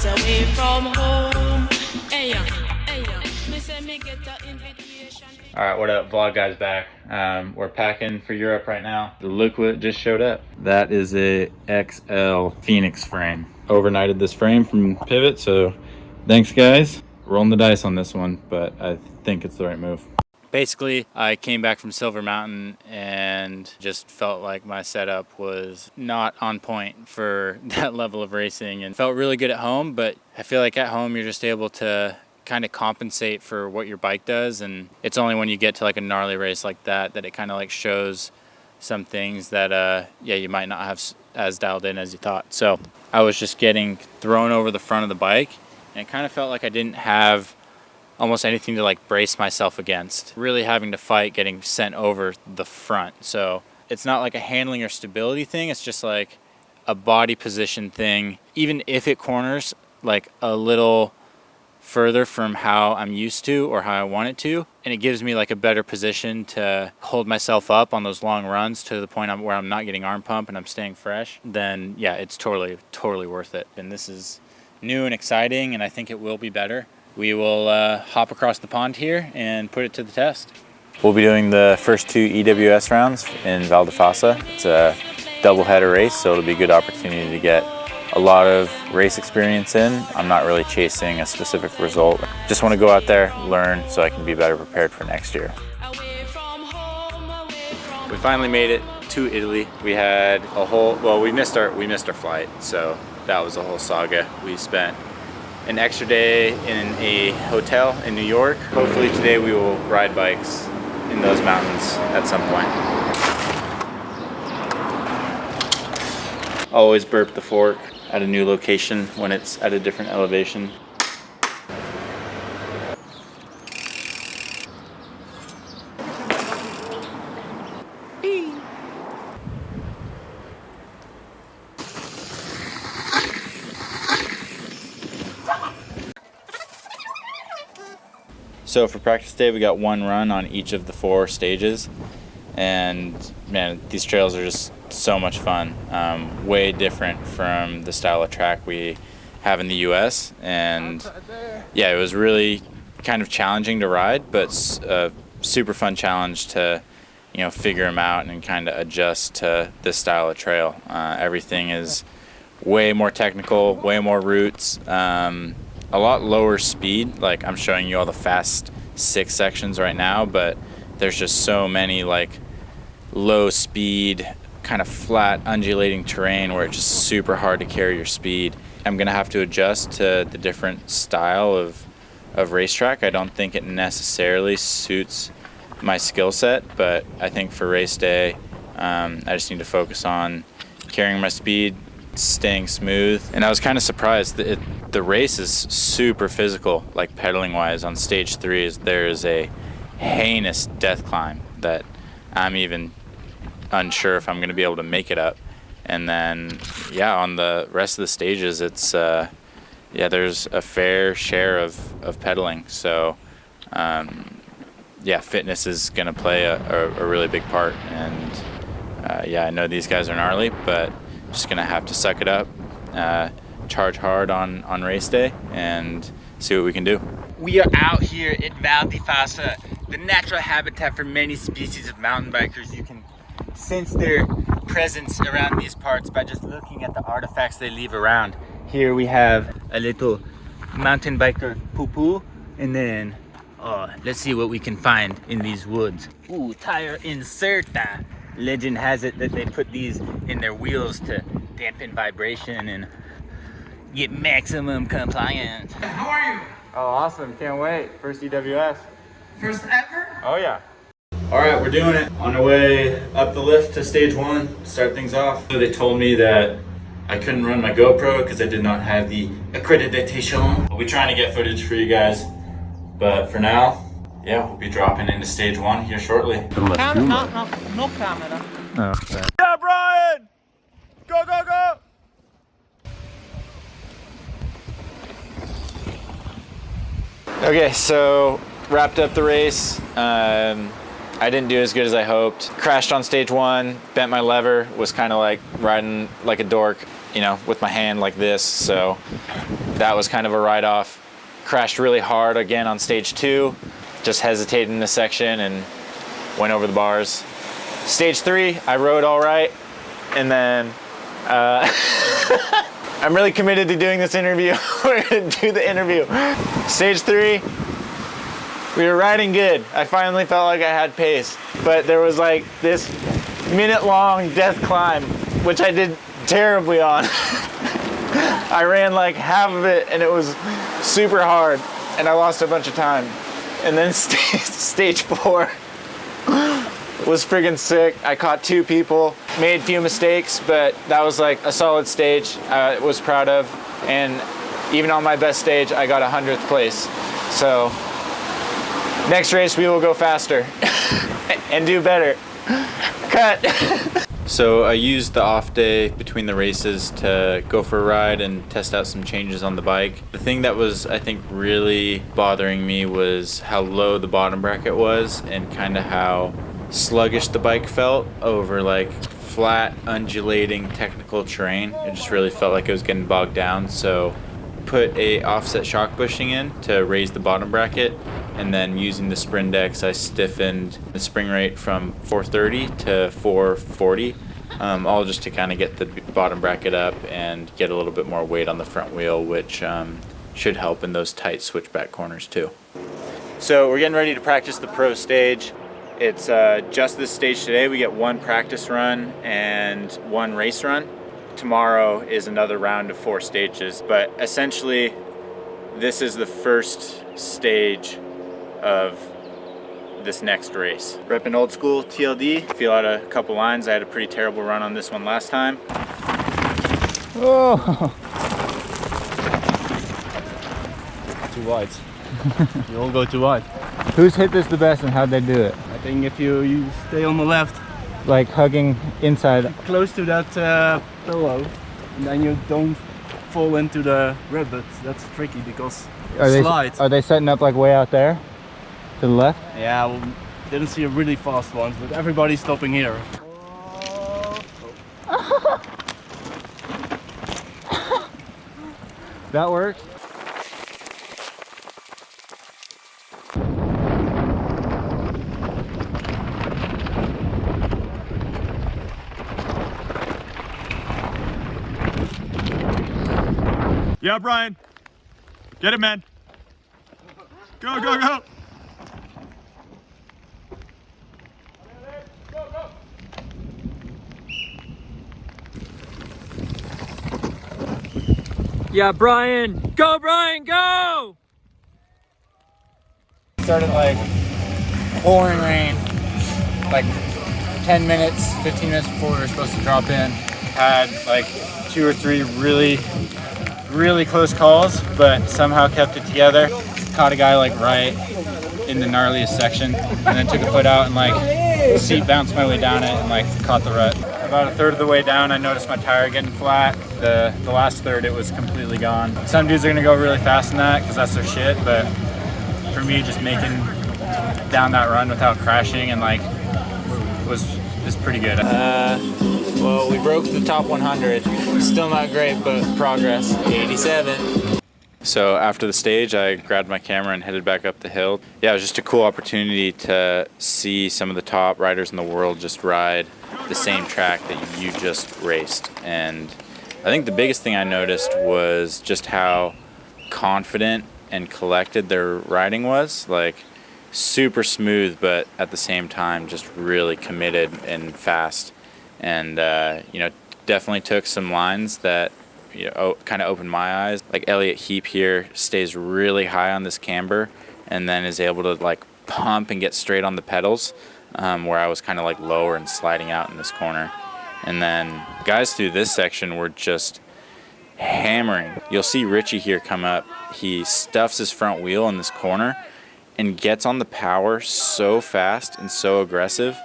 miles away from home. Hey, hey, me say me get a invitation. All right, what up, vlog guys back. We're packing for Europe right now. The Liquid just showed up. That is a XL Phoenix frame. Overnighted this frame from Pivot, so thanks guys. Rolling the dice on this one, but I think it's the right move. Basically, I came back from Silver Mountain and just felt like my setup was not on point for that level of racing, and felt really good at home, but I feel like at home you're just able to kind of compensate for what your bike does, and it's only when you get to like a gnarly race like that that it kind of like shows some things that yeah, you might not have as dialed in as you thought. So I was just getting thrown over the front of the bike, and it kind of felt like I didn't have almost anything to like brace myself against, really having to fight getting sent over the front. So it's not like a handling or stability thing, it's just like a body position thing. Even if it corners like a little further from how I'm used to or how I want it to, and it gives me like a better position to hold myself up on those long runs to the point where I'm not getting arm pump and I'm staying fresh, then yeah, it's totally worth it. And this is new and exciting, and I think it will be better. We will hop across the pond here and put it to the test. We'll be doing the first 2 EWS rounds in Val di Fassa. It's a double-header race, so it'll be a good opportunity to get a lot of race experience in. I'm not really chasing a specific result. Just want to go out there, learn, so I can be better prepared for next year. We finally made it to Italy. We had a whole, well, we missed our flight, so that was a whole saga. We spent an extra day in a hotel in New York. Hopefully today we will ride bikes in those mountains at some point. Always burp the fork at a new location when it's at a different elevation. So for practice day, we got 1 run on each of the 4 stages, and man, these trails are just so much fun. Way different from the style of track we have in the US, and yeah, it was really kind of challenging to ride, but a super fun challenge to, you know, figure them out and kind of adjust to this style of trail. Everything is way more technical, way more routes. A lot lower speed. Like, I'm showing you all the fast 6 sections right now, but there's just so many like low speed, kind of flat undulating terrain where it's just super hard to carry your speed. I'm gonna have to adjust to the different style of racetrack. I don't think it necessarily suits my skill set, but I think for race day, I just need to focus on carrying my speed, staying smooth. And I was kind of surprised that the race is super physical, like pedaling wise. On stage 3 there is a heinous death climb that I'm even unsure if I'm going to be able to make it up. And then yeah, on the rest of the stages it's yeah, there's a fair share of pedaling. So yeah, fitness is going to play a really big part. And yeah, I know these guys are gnarly, but just gonna have to suck it up, charge hard on race day, and see what we can do. We are out here at Val di Fassa, the natural habitat for many species of mountain bikers. You can sense their presence around these parts by just looking at the artifacts they leave around. Here we have a little mountain biker poo-poo, and then let's see what we can find in these woods. Ooh, tire inserta. Legend has it that they put these in their wheels to dampen vibration and get maximum compliance. How are you? Oh, awesome. Can't wait. First EWS. First ever? Oh, yeah. All right, we're doing it. On our way up the lift to stage 1, start things off. So they told me that I couldn't run my GoPro because I did not have the accreditation. We'll be trying to get footage for you guys, but for now, yeah, we'll be dropping into stage 1 here shortly. No camera. Oh, okay. Yeah, Brian! Go, go, go! Okay, so wrapped up the race. I didn't do as good as I hoped. Crashed on stage 1, bent my lever, was kind of like riding like a dork, you know, with my hand like this. So that was kind of a write-off. Crashed really hard again on stage 2, just hesitated in this section and went over the bars. Stage 3, I rode all right. And then I'm really committed to doing this interview. We're gonna do the interview. Stage 3, we were riding good. I finally felt like I had pace, but there was like this minute-long death climb, which I did terribly on. I ran like half of it and it was super hard and I lost a bunch of time. And then stage 4 was friggin' sick. I caught 2 people, made a few mistakes, but that was like a solid stage I was proud of. And even on my best stage, I got 100th place. So next race, we will go faster and do better. Cut. So I used the off day between the races to go for a ride and test out some changes on the bike. The thing that was, I think, really bothering me was how low the bottom bracket was and kind of how sluggish the bike felt over like flat, undulating technical terrain. It just really felt like it was getting bogged down. So put a offset shock bushing in to raise the bottom bracket, and then using the Sprindex, I stiffened the spring rate from 430 to 440, all just to kind of get the bottom bracket up and get a little bit more weight on the front wheel, which should help in those tight switchback corners too. So we're getting ready to practice the pro stage. It's just this stage today. We get 1 practice run and 1 race run. Tomorrow is another round of 4 stages, but essentially this is the first stage of this next race. Repping old school TLD, feel out a couple lines. I had a pretty terrible run on this one last time. Oh! 2 wides. You all go 2 wide. Who's hit this the best and how'd they do it? I think if you stay on the left, Like hugging inside. close to that pillow, and then you don't fall into the ribbit. That's tricky because slide. Are they setting up like way out there? To the left? Yeah, well, didn't see a really fast ones, but everybody's stopping here. That works? Yeah, Brian. Get it, man. Go, go, go. Yeah, Brian. Go, Brian, go! Started like pouring rain, like 10 minutes, 15 minutes before we were supposed to drop in. Had like 2 or 3 really close calls, but somehow kept it together. Caught a guy like right in the gnarliest section, and then took a foot out and like seat bounced my way down it and like caught the rut. About a third of the way down, I noticed my tire getting flat. The last third, it was completely gone. Some dudes are gonna go really fast in that because that's their shit, but for me, just making down that run without crashing and like was pretty good. Well, we broke the top 100. Still not great, but progress. 87. So after the stage, I grabbed my camera and headed back up the hill. Yeah, it was just a cool opportunity to see some of the top riders in the world just ride the same track that you just raced. And I think the biggest thing I noticed was just how confident and collected their riding was. Like super smooth, but at the same time just really committed and fast. And you know, definitely took some lines that kind of opened my eyes. Like Elliot Heap here stays really high on this camber and then is able to like pump and get straight on the pedals, where I was kind of like lower and sliding out in this corner. And then guys through this section were just hammering. You'll see Richie here come up. He stuffs his front wheel in this corner and gets on the power so fast and so aggressive.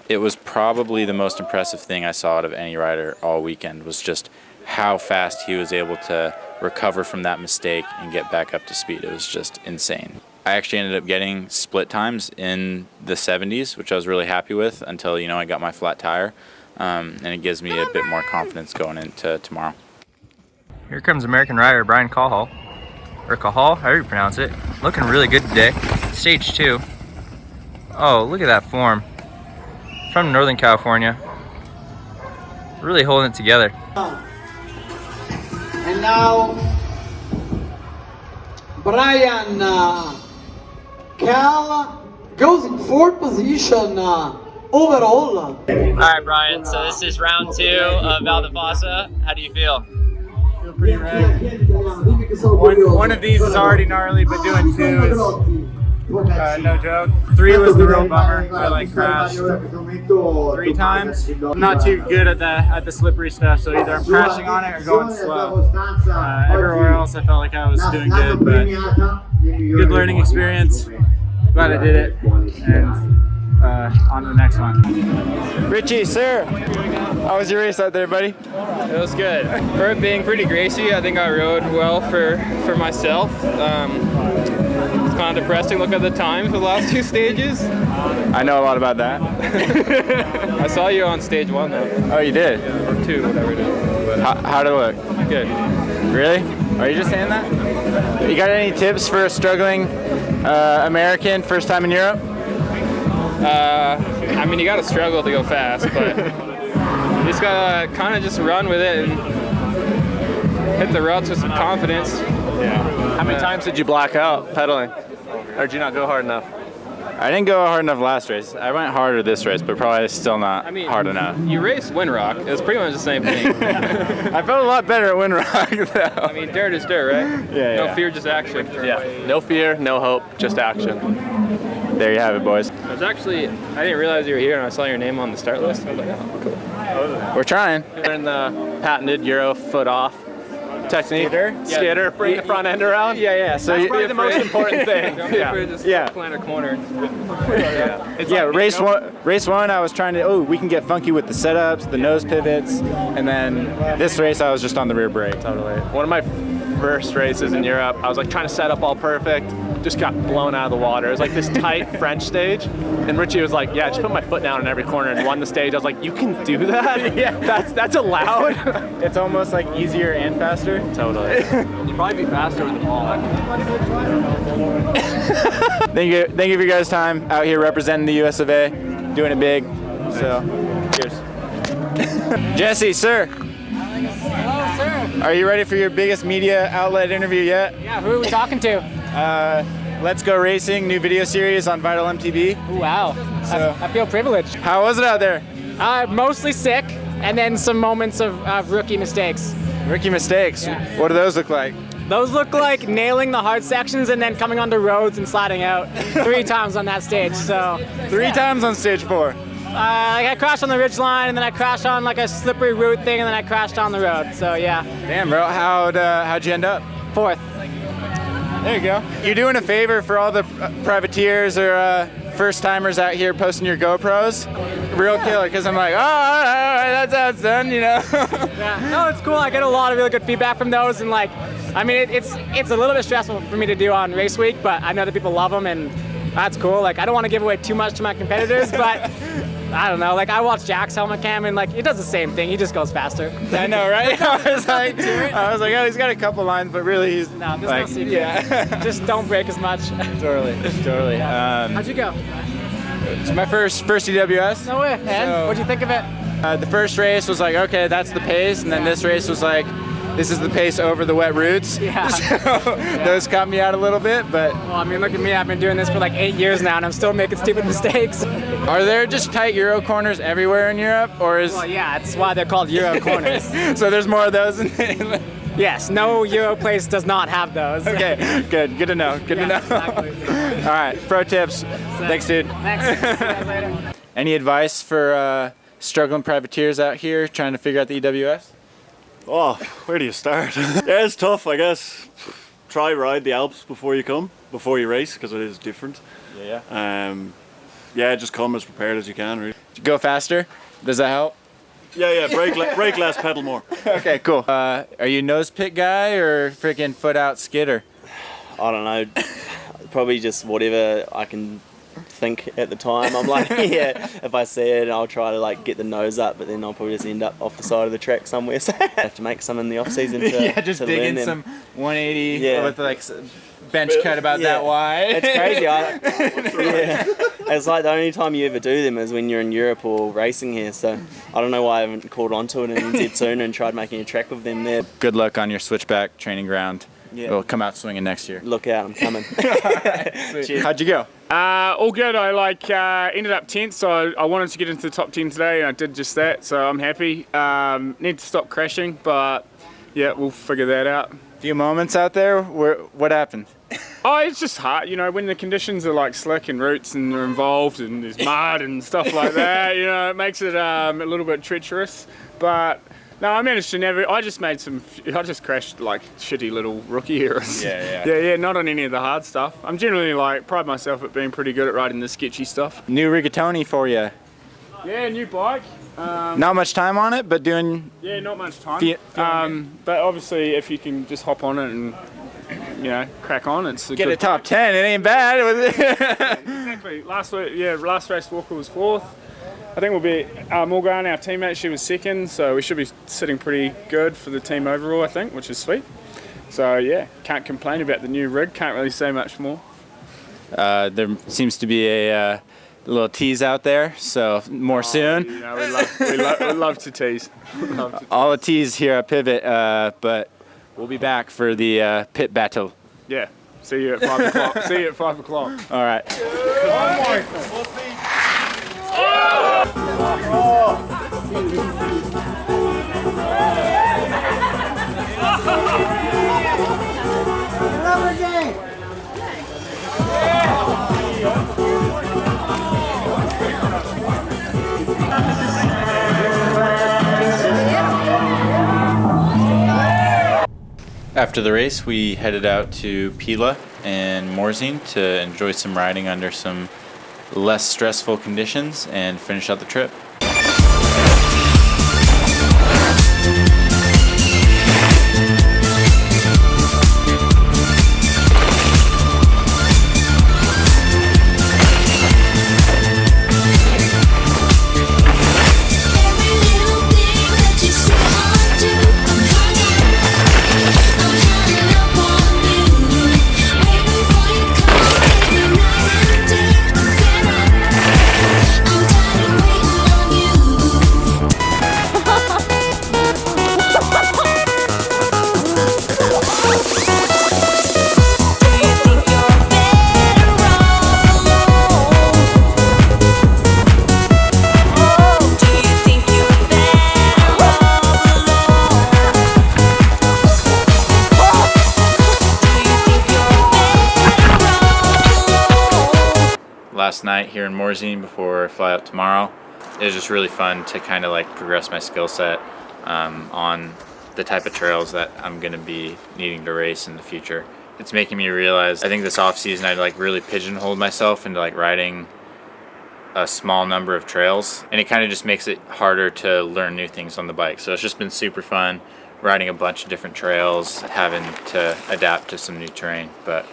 It was probably the most impressive thing I saw out of any rider all weekend, was just how fast he was able to recover from that mistake and get back up to speed. It was just insane. I actually ended up getting split times in the 70s, which I was really happy with until, you know, I got my flat tire. And it gives me a bit more confidence going into tomorrow. Here comes American rider Brian Cahall. Or Cahall, however you pronounce it. Looking really good today. Stage 2. Oh, look at that form. From Northern California. Really holding it together. And now, Brian Cal goes in 4th position overall. All right, Brian. So this is round 2 of Val di Fassa. How do you feel? Feel pretty rad. One of these is already gnarly, but doing 2 is no joke. 3 was the real bummer. I like crashed 3 times. I'm not too good at the slippery stuff, so either I'm crashing on it or going slow. Everywhere else I felt like I was doing good, but good learning experience. Glad I did it, and on to the next one. Richie, sir, how was your race out there, buddy? It was good. For it being pretty racy, I think I rode well for myself. It's kind of depressing. Look at the times for the last 2 stages. I know a lot about that. I saw you on stage 1 though. Oh, you did? Or 2, whatever it is. But How'd it look? good. Really? Are you just saying that? You got any tips for a struggling American first time in Europe? I mean, you gotta struggle to go fast, but you just gotta kind of just run with it and hit the ruts with some confidence. Yeah. How many times did you black out pedaling? Or did you not go hard enough? I didn't go hard enough last race. I went harder this race, but probably still not hard enough. You raced Windrock. It was pretty much the same thing. I felt a lot better at Windrock, though. I mean, dirt is dirt, right? Yeah, No yeah. fear, just action. Yeah. No fear, no hope, just action. There you have it, boys. I didn't realize you were here, and I saw your name on the start list. I was like, oh, cool. We're trying. Learn the patented Euro foot off technique. Skitter, bring the front end around. Yeah. So That's probably the most important thing. Don't be afraid to just plant a corner. Race one, I was trying to, we can get funky with the setups, the nose pivots, and then this race I was just on the rear brake. Totally. One of my first races in Europe, I was like trying to set up all perfect, just got blown out of the water. It was like this tight French stage, and Richie was like, yeah, just put my foot down in every corner and won the stage. I was like, you can do that? Yeah. That's allowed? It's almost like easier and faster. Totally. You'd probably be faster with the ball. Thank you for your guys' time out here representing the US of A, doing it big. So, cheers. Jesse, sir. Hello, sir. Are you ready for your biggest media outlet interview yet? Yeah, who are we talking to? Let's Go Racing, new video series on Vital MTV. Ooh, wow. So, I feel privileged. How was it out there? Mostly sick, and then some moments of rookie mistakes. Rookie mistakes? Yeah. What do those look like? Those look like nailing the hard sections and then coming onto roads and sliding out 3 times on that stage. So 3 times on stage 4? I crashed on the ridge line, and then I crashed on like a slippery route thing, and then I crashed on the road. So yeah. Damn, bro. How'd you end up? 4th. There you go. You're doing a favor for all the privateers or first timers out here posting your GoPros. Real killer, because I'm like, all right, that's how it's done, you know. Yeah. No, it's cool. I get a lot of really good feedback from those, and like, I mean, it's a little bit stressful for me to do on race week, but I know that people love them, and that's cool. Like, I don't want to give away too much to my competitors, but I don't know. Like, I watch Jack's helmet cam, and like, it does the same thing. He just goes faster. I know, right? I was like, oh, he's got a couple lines, but really he's no, there's like, no secret. Yeah. Just don't break as much. Totally. How'd you go? It's my first EWS. No way, man. So, What'd you think of it? The first race was like, okay, that's the pace, and then this race was like, this is the pace over the wet routes. Yeah. So those caught me out a little bit, but. Well, I mean, look at me. I've been doing this for like 8 years now, and I'm still making stupid mistakes. Are there just tight Euro corners everywhere in Europe, or is? Well, yeah, that's why they're called Euro corners. So there's more of those in Yes, no Euro place does not have those. Okay, good to know. Good to know. Exactly. All right, pro tips. Thanks, dude. Thanks. See you guys later. Any advice for struggling privateers out here trying to figure out the EWS? Oh, where do you start? Yeah, it's tough, I guess. Try ride the Alps before you race, because it is different. Yeah, just come as prepared as you can, really. Go faster? Does that help? Yeah, brake less, pedal more. Okay, cool. Are you nose pit guy or freaking foot out skidder? I don't know. Probably just whatever I can think at the time. I'm like, yeah, if I see it, I'll try to like get the nose up, but then I'll probably just end up off the side of the track somewhere. So I have to make some in the off season. Yeah, just dig in some 180 with like bench cut about that wide. It's crazy. It's like the only time you ever do them is when you're in Europe or racing here. So I don't know why I haven't caught onto it in NZ sooner and tried making a track with them there. Good luck on your switchback training ground. Yeah. We'll come out swinging next year. Look out, I'm coming. How'd you go? All good. I ended up 10th, so I wanted to get into the top 10 today, and I did just that. So I'm happy. Need to stop crashing, but yeah, we'll figure that out. Few moments out there. What happened? Oh, it's just hard, when the conditions are like slick and roots and they're involved and there's mud and stuff like that. It makes it a little bit treacherous, but. No, I managed to navigate. I just crashed like shitty little rookie errors. Yeah, not on any of the hard stuff. I'm generally pride myself at being pretty good at riding the sketchy stuff. New rigatoni for you. Yeah, new bike. Not much time on it, but doing. Yeah, not much time. But obviously, if you can just hop on it and crack on, it's get a top 10. It ain't bad. Exactly. Last race Walker was 4th. I think we'll be Morgan, our teammate, she was 2nd, so we should be sitting pretty good for the team overall, I think, which is sweet. So yeah, can't complain about the new rig, can't really say much more. There seems to be a little tease out there, so more soon. We love to tease. All the tease here at Pivot, but we'll be back for the pit battle. Yeah, see you at 5 o'clock. See you at 5 o'clock. All right. After the race, we headed out to Pila and Morzine to enjoy some riding under some less stressful conditions and finish out the trip. Last night here in Morzine before I fly out tomorrow, it was just really fun to kind of progress my skill set on the type of trails that I'm going to be needing to race in the future. It's making me realize, I think this off season I really pigeonholed myself into riding a small number of trails, and it kind of just makes it harder to learn new things on the bike. So it's just been super fun riding a bunch of different trails, having to adapt to some new terrain. But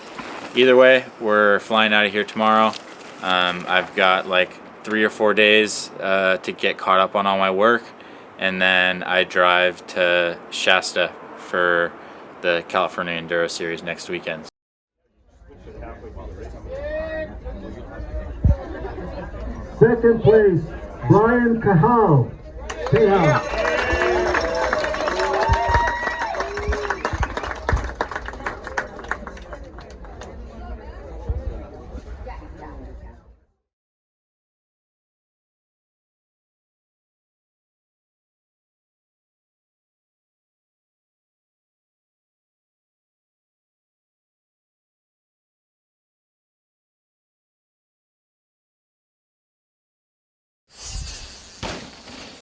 either way, we're flying out of here tomorrow. I've got 3 or 4 days to get caught up on all my work, and then I drive to Shasta for the California Enduro Series next weekend. Second place, Brian Cahal.